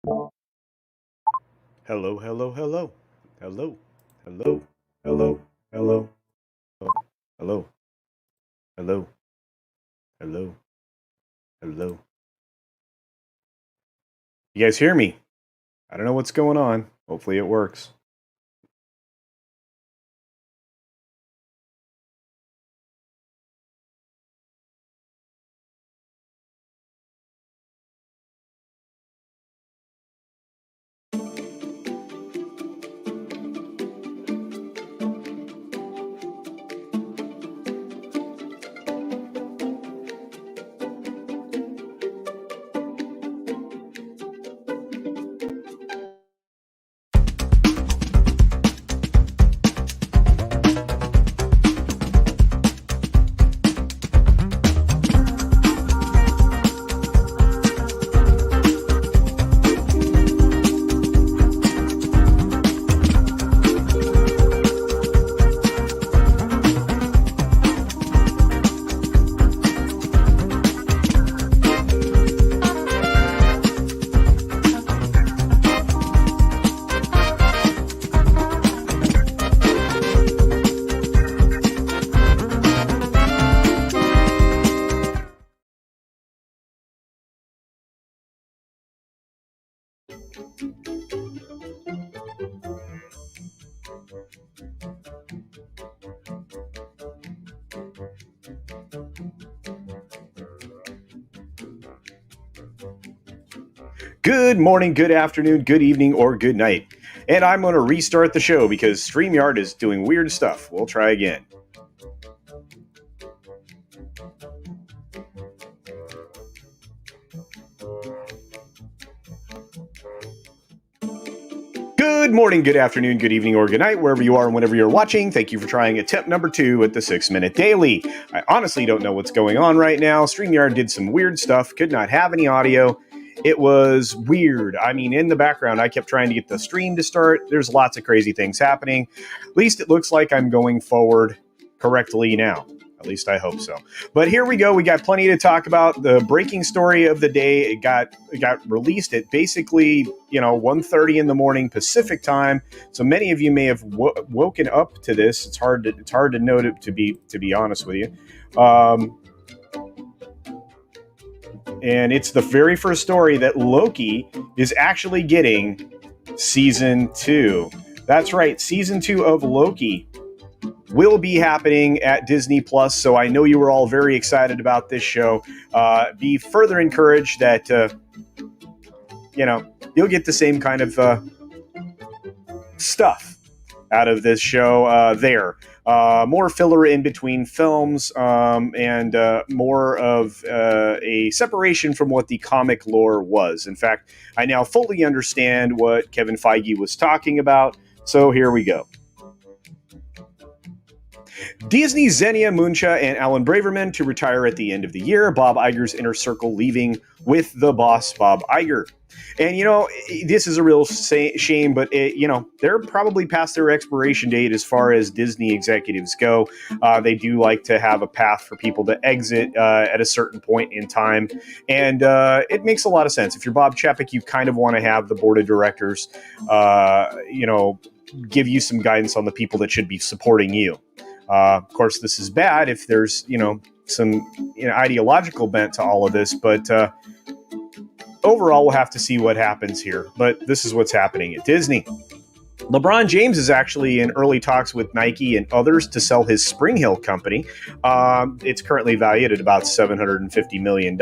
Hello, hello, hello. Hello, hello, hello, hello, hello, hello, hello, hello. You guys hear me? I don't know what's going on. Hopefully it works. Good morning, good afternoon, good evening, or good night. And I'm going to restart the show because StreamYard is doing weird stuff. We'll try again. Good morning, good afternoon, good evening, or good night, wherever you are and whenever you're watching. Thank you for trying attempt number 2 at the 6-Minute Daily. I honestly don't know what's going on right now. StreamYard did some weird stuff, could not have any audio. It was weird. I mean, in the background, I kept trying to get the stream to start. There's lots of crazy things happening. At least it looks like I'm going forward correctly now. At least I hope so. But here we go. We got plenty to talk about. The breaking story of the day, it got released at basically, 1:30 in the morning Pacific time. So many of you may have woken up to this. It's hard to note it, to be honest with you. And it's the very first story that Loki is actually getting season 2. That's right, season 2 of Loki will be happening at Disney Plus. So I know you were all very excited about this show. Be further encouraged that you'll get the same kind of stuff out of this show there. More filler in between films, and more of a separation from what the comic lore was. In fact, I now fully understand what Kevin Feige was talking about. So here we go. Disney's Xenia Muncha and Alan Braverman to retire at the end of the year. Bob Iger's inner circle leaving with the boss, Bob Iger. And, this is a real shame, but, they're probably past their expiration date as far as Disney executives go. They do like to have a path for people to exit at a certain point in time. And it makes a lot of sense. If you're Bob Chapek, you kind of want to have the board of directors, give you some guidance on the people that should be supporting you. Of course, this is bad if there's, some ideological bent to all of this, but overall, we'll have to see what happens here. But this is what's happening at Disney. LeBron James is actually in early talks with Nike and others to sell his Spring Hill company. It's currently valued at about $750 million.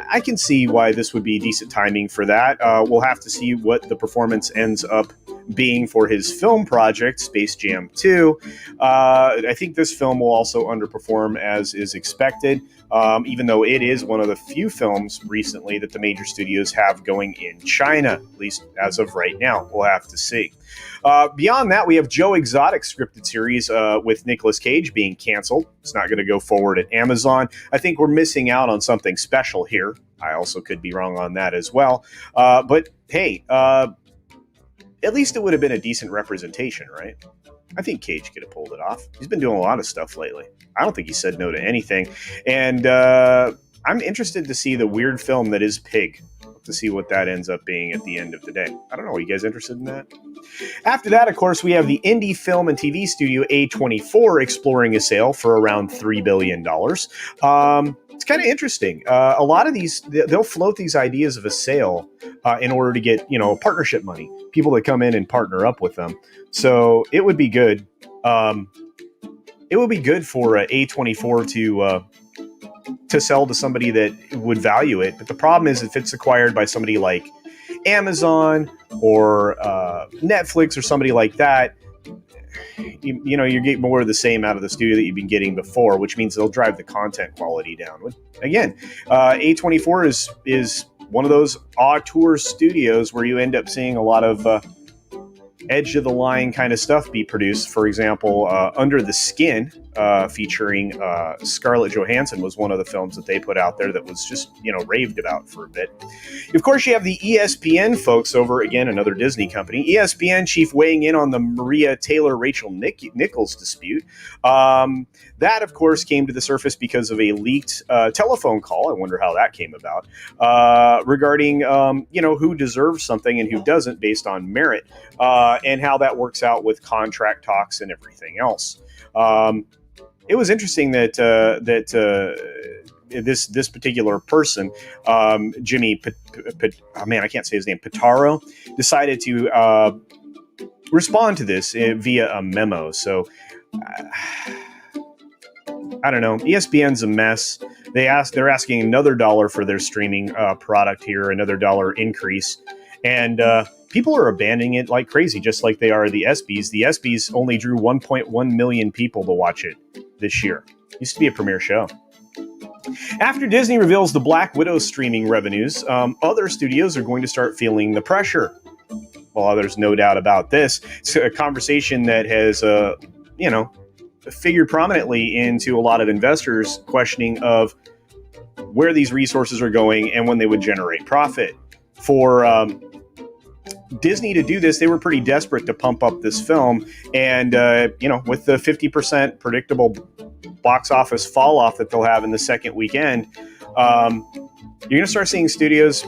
I can see why this would be decent timing for that. We'll have to see what the performance ends up being for his film project, Space Jam 2. I think this film will also underperform as is expected, even though it is one of the few films recently that the major studios have going in China, at least as of right now. We'll have to see. Beyond that, we have Joe Exotic's scripted series with Nicolas Cage being canceled. It's not going to go forward at Amazon. I think we're missing out on something special here. I also could be wrong on that as well. But hey, at least it would have been a decent representation, right? I think Cage could have pulled it off. He's been doing a lot of stuff lately. I don't think he said no to anything. And I'm interested to see the weird film that is Pig, to see what that ends up being at the end of the day. I don't know. Are you guys interested in that? After that, of course, we have the indie film and TV studio A24 exploring a sale for around $3 billion. It's kind of interesting. A lot of these, they'll float these ideas of a sale in order to get, partnership money, people that come in and partner up with them. So it would be good. It would be good for A24 to sell to somebody that would value it. But the problem is if it's acquired by somebody like Amazon or Netflix or somebody like that, you get more of the same out of the studio that you've been getting before, which means they'll drive the content quality down. Again, A24 is one of those auteur studios where you end up seeing a lot of edge of the line kind of stuff be produced. For example, Under the Skin, featuring Scarlett Johansson, was one of the films that they put out there that was just, raved about for a bit. Of course, you have the ESPN folks over, again, another Disney company. ESPN chief weighing in on the Maria Taylor-Rachel Nichols dispute. That, of course, came to the surface because of a leaked telephone call. I wonder how that came about, regarding, who deserves something and who doesn't based on merit, and how that works out with contract talks and everything else. It was interesting that this particular person, Jimmy, I can't say his name, Pitaro, decided to respond to this via a memo. So I don't know. ESPN's a mess. They're asking another $1 for their streaming product here, another $1 increase, and people are abandoning it like crazy, just like they are the ESPYs. The ESPYs only drew 1.1 million people to watch it this year. Used to be a premiere show. After Disney reveals the Black Widow streaming revenues, other studios are going to start feeling the pressure. Well, there's no doubt about this. It's a conversation that has, figured prominently into a lot of investors questioning of where these resources are going and when they would generate profit. For Disney to do this, they were pretty desperate to pump up this film. And, with the 50% predictable box office fall off that they'll have in the second weekend, you're going to start seeing studios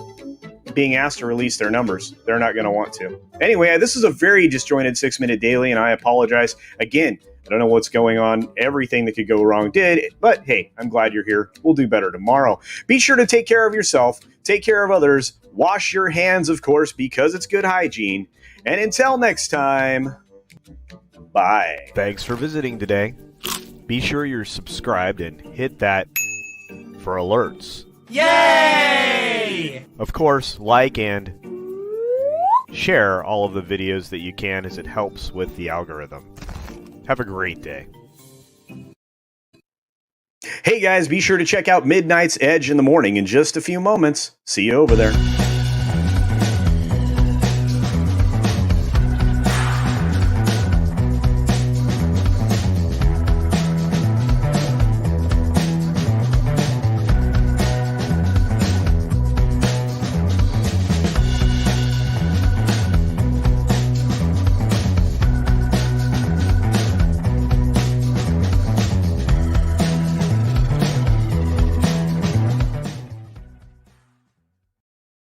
being asked to release their numbers. They're not going to want to. Anyway, this is a very disjointed 6-minute daily, and I apologize. Again, I don't know what's going on. Everything that could go wrong did. But hey, I'm glad you're here. We'll do better tomorrow. Be sure to take care of yourself. Take care of others. Wash your hands, of course, because it's good hygiene. And until next time, bye. Thanks for visiting today. Be sure you're subscribed and hit that for alerts. Yay! Of course, like and share all of the videos that you can, as it helps with the algorithm. Have a great day. Hey guys, be sure to check out Midnight's Edge in the morning in just a few moments. See you over there.